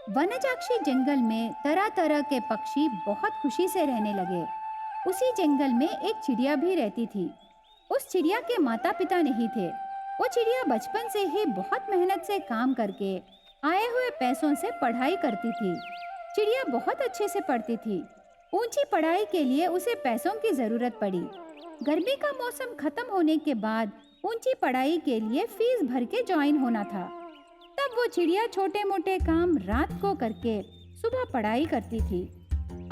वनजाक्षी जंगल में तरह तरह के पक्षी बहुत खुशी से रहने लगे। उसी जंगल में एक चिड़िया भी रहती थी। उस चिड़िया के माता पिता नहीं थे। वो चिड़िया बचपन से ही बहुत मेहनत से काम करके आए हुए पैसों से पढ़ाई करती थी। चिड़िया बहुत अच्छे से पढ़ती थी। ऊंची पढ़ाई के लिए उसे पैसों की जरूरत पड़ी। गर्मी का मौसम खत्म होने के बाद ऊंची पढ़ाई के लिए फीस भर के ज्वाइन होना था। तब वो चिड़िया छोटे मोटे काम रात को करके सुबह पढ़ाई करती थी।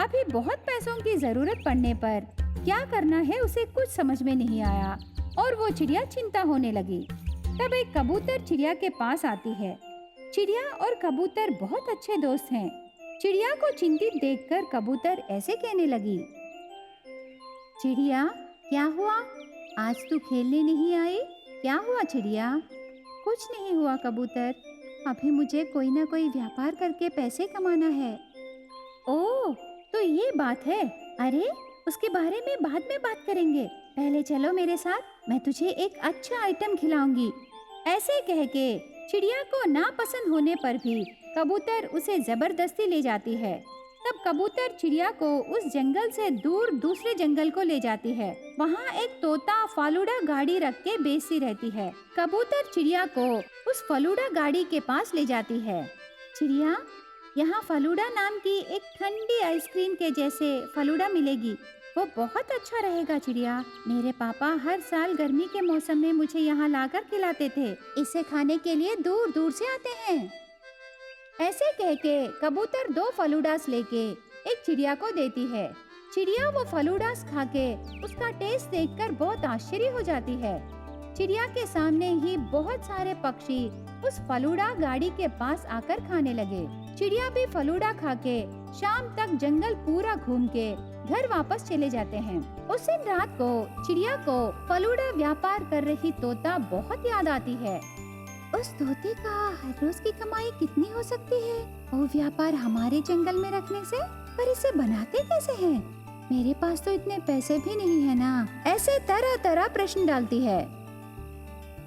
अभी बहुत पैसों की जरूरत पड़ने पर क्या करना है उसे कुछ समझ में नहीं आया और वो चिड़िया चिंता होने लगी। तब एक कबूतर चिड़िया के पास आती है। चिड़िया और कबूतर बहुत अच्छे दोस्त हैं। चिड़िया को चिंतित देखकर कबूतर ऐसे कहने लगी, चिड़िया क्या हुआ? आज तू खेलने नहीं आई? क्या हुआ चिड़िया? कुछ नहीं हुआ कबूतर, अभी मुझे कोई ना कोई व्यापार करके पैसे कमाना है। ओह, तो ये बात है। अरे, उसके बारे में बाद में बात करेंगे। पहले चलो मेरे साथ, मैं तुझे एक अच्छा आइटम खिलाऊंगी। ऐसे कह के चिड़िया को नापसंद होने पर भी कबूतर उसे जबरदस्ती ले जाती है। तब कबूतर चिड़िया को उस जंगल से दूर दूसरे जंगल को ले जाती है। वहाँ एक तोता फालूदा गाड़ी रख के बेचती रहती है। कबूतर चिड़िया को उस फालूदा गाड़ी के पास ले जाती है। चिड़िया, यहाँ फालूदा नाम की एक ठंडी आइसक्रीम के जैसे फालूदा मिलेगी। वो बहुत अच्छा रहेगा चिड़िया। मेरे पापा हर साल गर्मी के मौसम में मुझे यहाँ लाकर खिलाते थे। इसे खाने के लिए दूर दूर से आते हैं। ऐसे कह के कबूतर 2 फलूडास लेके एक चिड़िया को देती है। चिड़िया वो फलूडास खा के उसका टेस्ट देखकर बहुत आश्चर्य हो जाती है। चिड़िया के सामने ही बहुत सारे पक्षी उस फलूडा गाड़ी के पास आकर खाने लगे। चिड़िया भी फलूडा खा के शाम तक जंगल पूरा घूम के घर वापस चले जाते हैं। उस दिन रात को चिड़िया को फलूडा व्यापार कर रही तोता बहुत याद आती है। उस तोते का हर रोज की कमाई कितनी हो सकती है? वो व्यापार हमारे जंगल में रखने से? पर इसे बनाते कैसे हैं? मेरे पास तो इतने पैसे भी नहीं है ना। ऐसे तरह तरह प्रश्न डालती है।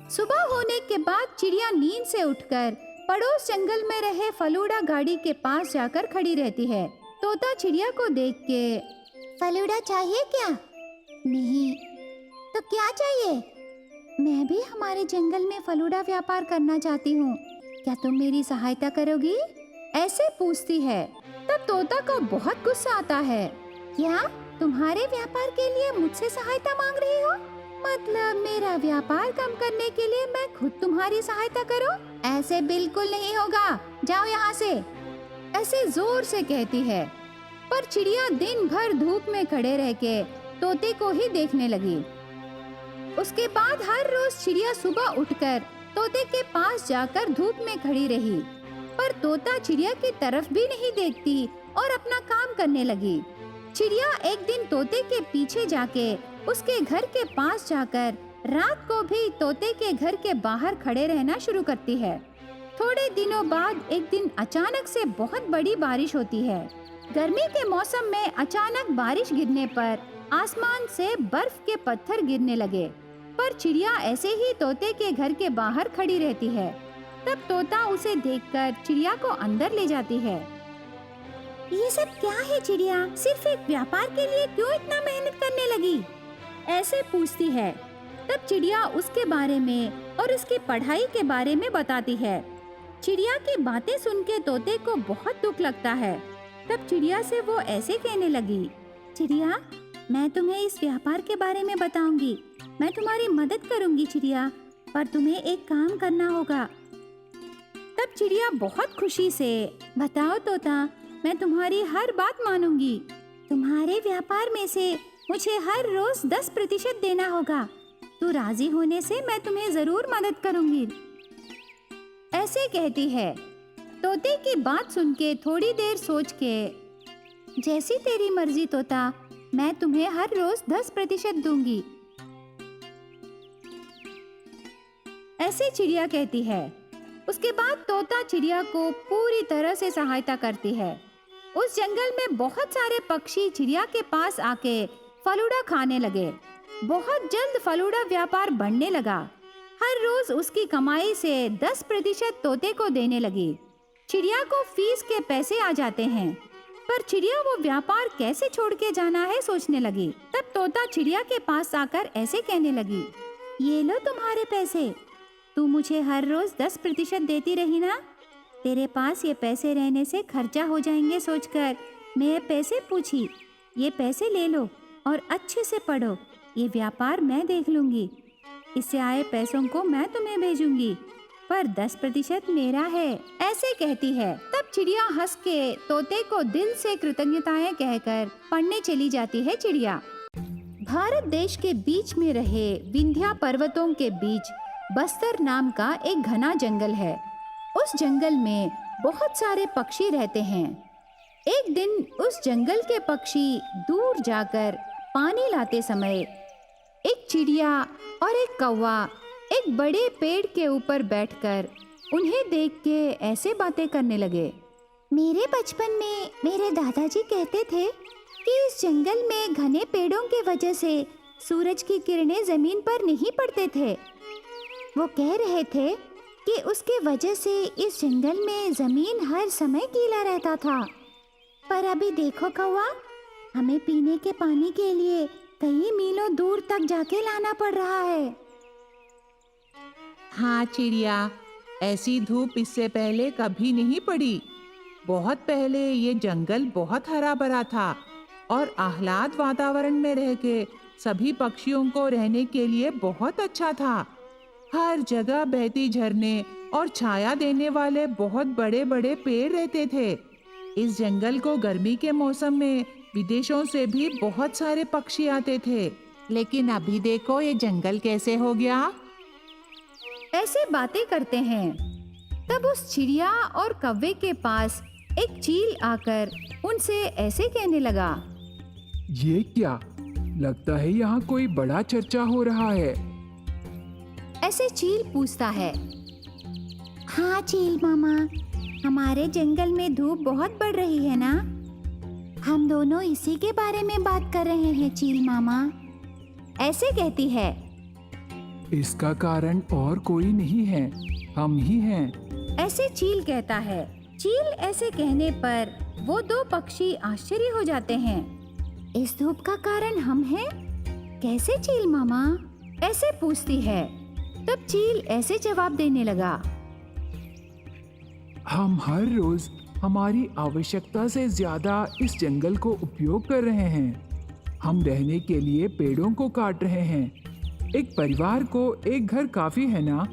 सुबह होने के बाद चिड़िया नींद से उठकर पड़ोस जंगल में रहे फलूडा गाड़ी के पास जाकर खड़ी रहती है। तोता चिड़िया को देख के, फलूडा चाहिए क्या? नहीं। तो क्या चाहिए? मैं भी हमारे जंगल में फलूडा व्यापार करना चाहती हूँ। क्या तुम मेरी सहायता करोगी? ऐसे पूछती है। तब तोता को बहुत गुस्सा आता है। क्या तुम्हारे व्यापार के लिए मुझसे सहायता मांग रही हो? मतलब मेरा व्यापार कम करने के लिए मैं खुद तुम्हारी सहायता करूं? ऐसे बिल्कुल नहीं होगा, जाओ यहाँ से। ऐसे जोर से कहती है। पर चिड़िया दिन भर धूप में खड़े रह के तोते को ही देखने लगी। उसके बाद हर रोज चिड़िया सुबह उठकर तोते के पास जाकर धूप में खड़ी रही। पर तोता चिड़िया की तरफ भी नहीं देखती और अपना काम करने लगी। चिड़िया एक दिन तोते के पीछे जाके उसके घर के पास जाकर रात को भी तोते के घर के बाहर खड़े रहना शुरू करती है। थोड़े दिनों बाद एक दिन अचानक से बहुत बड़ी बारिश होती है। गर्मी के मौसम में अचानक बारिश गिरने पर आसमान से बर्फ के पत्थर गिरने लगे। पर चिड़िया ऐसे ही तोते के घर के बाहर खड़ी रहती है। तब तोता उसे देखकर चिड़िया को अंदर ले जाती है। ये सब क्या है चिड़िया? सिर्फ एक व्यापार के लिए क्यों इतना मेहनत करने लगी? ऐसे पूछती है। तब चिड़िया उसके बारे में और उसकी पढ़ाई के बारे में बताती है। चिड़िया की बातें सुन के तोते को बहुत दुख लगता है। तब चिड़िया से वो ऐसे कहने लगी, चिड़िया, मैं तुम्हें इस व्यापार के बारे में बताऊंगी। मैं तुम्हारी मदद करूंगी चिड़िया, पर तुम्हें एक काम करना होगा। तब चिड़िया बहुत खुशी से, बताओ तोता, मैं तुम्हारी हर बात मानूंगी। तुम्हारे व्यापार में से मुझे हर रोज 10% देना होगा। तू राजी होने से मैं तुम्हें जरूर मदद करूंगी। ऐसे कहती है। तोते की बात सुन के थोड़ी देर सोच के, जैसी तेरी मर्जी तोता, मैं तुम्हें हर रोज 10% दूंगी। ऐसे चिड़िया कहती है। उसके बाद तोता चिड़िया को पूरी तरह से सहायता करती है। उस जंगल में बहुत सारे पक्षी चिड़िया के पास आके फलूडा खाने लगे। बहुत जल्द फलूडा व्यापार बढ़ने लगा। हर रोज उसकी कमाई से 10% तोते को देने लगी। चिड़िया को फीस के पैसे आ जाते हैं, पर चिड़िया वो व्यापार कैसे छोड़ के जाना है सोचने लगी। तब तोता चिड़िया के पास आकर ऐसे कहने लगी, ये लो तुम्हारे पैसे, तू मुझे हर रोज 10% देती रही ना। तेरे पास ये पैसे रहने से खर्चा हो जाएंगे सोचकर मैं ये पैसे पूछी। ये पैसे ले लो और अच्छे से पढ़ो, ये व्यापार मैं देख लूंगी। इससे आए पैसों को मैं तुम्हें भेजूंगी, पर 10% मेरा है, ऐसे कहती है। तब चिड़िया हंस के तोते को दिल से कृतज्ञताएं कहकर पढ़ने चली जाती है चिड़िया। भारत देश के बीच में रहे विंध्या पर्वतों के बीच बस्तर नाम का एक घना जंगल है। उस जंगल में बहुत सारे पक्षी रहते हैं। एक दिन उस जंगल के पक्षी दूर जाकर पानी लाते समय एक चिड़िया और एक कौवा एक बड़े पेड़ के ऊपर बैठकर उन्हें देख के ऐसे बातें करने लगे। मेरे बचपन में मेरे दादाजी कहते थे कि इस जंगल में घने पेड़ों की वजह से सूरज की किरणें जमीन पर नहीं पड़ते थे। वो कह रहे थे कि उसके वजह से इस जंगल में जमीन हर समय गीला रहता था। पर अभी देखो कौवा, हमें पीने के पानी के लिए कई मीलों दूर तक जाके लाना पड़ रहा है। हाँ चिड़िया, ऐसी धूप इससे पहले कभी नहीं पड़ी। बहुत पहले ये जंगल बहुत हरा भरा था और आह्लाद वातावरण में रह के सभी पक्षियों को रहने के लिए बहुत अच्छा था। हर जगह बहती झरने और छाया देने वाले बहुत बड़े बड़े पेड़ रहते थे। इस जंगल को गर्मी के मौसम में विदेशों से भी बहुत सारे पक्षी आते थे, लेकिन अभी देखो ये जंगल कैसे हो गया। ऐसे बातें करते हैं। तब उस चिड़िया और कौवे के पास एक चील आकर उनसे ऐसे कहने लगा, ये क्या, लगता है यहाँ कोई बड़ा चर्चा हो रहा है। ऐसे चील पूछता है, हाँ चील मामा, हमारे जंगल में धूप बहुत बढ़ रही है ना, हम दोनों इसी के बारे में बात कर रहे हैं चील मामा। ऐसे कहती है। इसका कारण और कोई नहीं है, हम ही हैं। ऐसे चील कहता है। चील ऐसे कहने पर वो दो पक्षी आश्चर्य हो जाते हैं। इस धूप का कारण हम हैं? कैसे चील मामा? ऐसे पूछती है। तब चील ऐसे जवाब देने लगा, हम हर रोज हमारी आवश्यकता से ज्यादा इस जंगल को उपयोग कर रहे हैं। हम रहने के लिए पेड़ों को काट रहे हैं। एक परिवार को एक घर काफी है ना,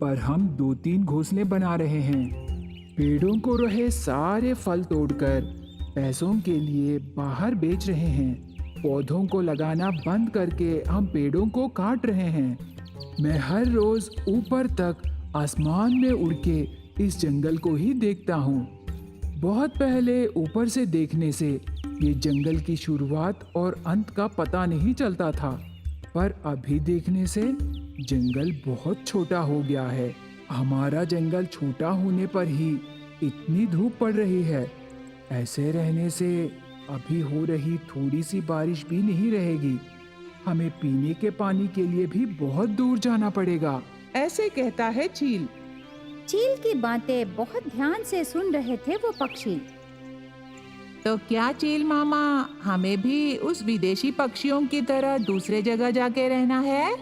पर हम 2-3 घोंसले बना रहे हैं। पेड़ों को रहे सारे फल तोड़कर पैसों के लिए बाहर बेच रहे हैं। पौधों को लगाना बंद करके हम पेड़ों को काट रहे हैं। मैं हर रोज ऊपर तक आसमान में उड़ के इस जंगल को ही देखता हूँ। बहुत पहले ऊपर से देखने से ये जंगल की शुरुआत और अंत का पता नहीं चलता था, पर अभी देखने से जंगल बहुत छोटा हो गया है। हमारा जंगल छोटा होने पर ही इतनी धूप पड़ रही है। ऐसे रहने से अभी हो रही थोड़ी सी बारिश भी नहीं रहेगी। हमें पीने के पानी के लिए भी बहुत दूर जाना पड़ेगा। ऐसे कहता है चील। चील की बातें बहुत ध्यान से सुन रहे थे वो पक्षी। तो क्या चील मामा, हमें भी उस विदेशी पक्षियों की तरह दूसरे जगह जाके रहना है?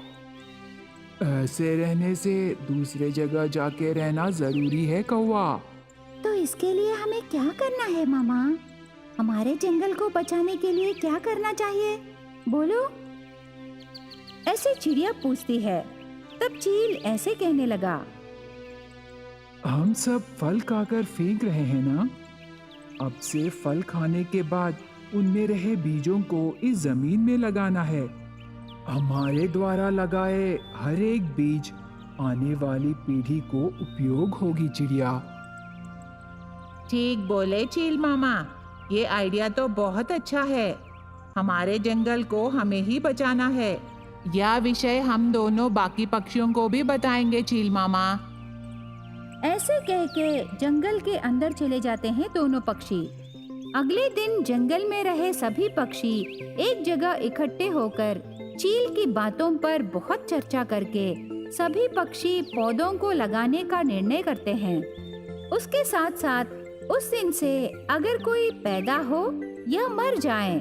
ऐसे रहने से दूसरे जगह जाके रहना जरूरी है कौवा। तो इसके लिए हमें क्या करना है मामा? हमारे जंगल को बचाने के लिए क्या करना चाहिए, बोलो? ऐसे चिड़िया पूछती है। तब चील ऐसे कहने लगा, हम सब फल खाकर फेंक रहे हैं ना, अब से फल खाने के बाद उनमें रहे बीजों को इस जमीन में लगाना है। हमारे द्वारा लगाए हर एक बीज आने वाली पीढ़ी को उपयोग होगी चिड़िया। ठीक बोले चील मामा, ये आइडिया तो बहुत अच्छा है। हमारे जंगल को हमें ही बचाना है। यह विषय हम दोनों बाकी पक्षियों को भी बताएंगे चील मामा। ऐसे कह के जंगल के अंदर चले जाते हैं दोनों पक्षी। अगले दिन जंगल में रहे सभी पक्षी एक जगह इकट्ठे होकर चील की बातों पर बहुत चर्चा करके सभी पक्षी पौधों को लगाने का निर्णय करते हैं। उसके साथ साथ उस दिन से अगर कोई पैदा हो या मर जाए,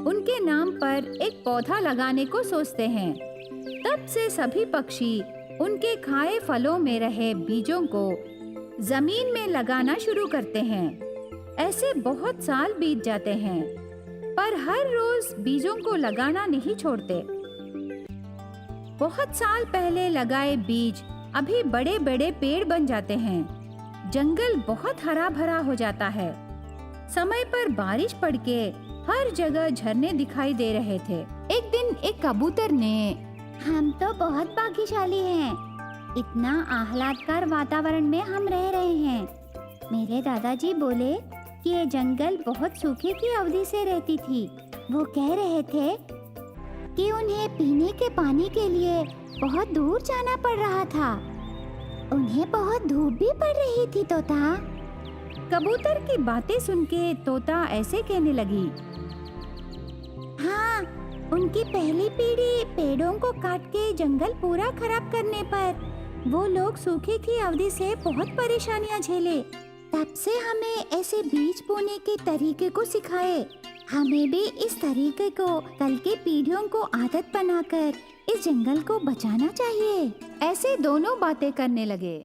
उनके नाम पर एक पौधा लगाने को सोचते हैं। तब से सभी पक्षी उनके खाए फलों में रहे बीजों को जमीन में लगाना शुरू करते हैं। ऐसे बहुत साल बीत जाते हैं, पर हर रोज बीजों को लगाना नहीं छोड़ते। बहुत साल पहले लगाए बीज अभी बड़े बड़े पेड़ बन जाते हैं। जंगल बहुत हरा भरा हो जाता है। समय पर बारिश पड़ के हर जगह झरने दिखाई दे रहे थे। एक दिन एक कबूतर ने, हम तो बहुत भाग्यशाली हैं। इतना आह्लादकार वातावरण में हम रह रहे हैं। मेरे दादाजी बोले कि ये जंगल बहुत सूखे की अवधि से रहती थी। वो कह रहे थे कि उन्हें पीने के पानी के लिए बहुत दूर जाना पड़ रहा था। उन्हें बहुत धूप भी पड़ रही थी तोता। कबूतर की बातें सुन के तोता ऐसे कहने लगी, हाँ, उनकी पहली पीढ़ी पेड़ों को काट के जंगल पूरा खराब करने पर वो लोग सूखे की अवधि से बहुत परेशानियां झेले। तब से हमें ऐसे बीज बोने के तरीके को सिखाए। हमें भी इस तरीके को कल की पीढ़ियों को आदत बनाकर इस जंगल को बचाना चाहिए। ऐसे दोनों बातें करने लगे।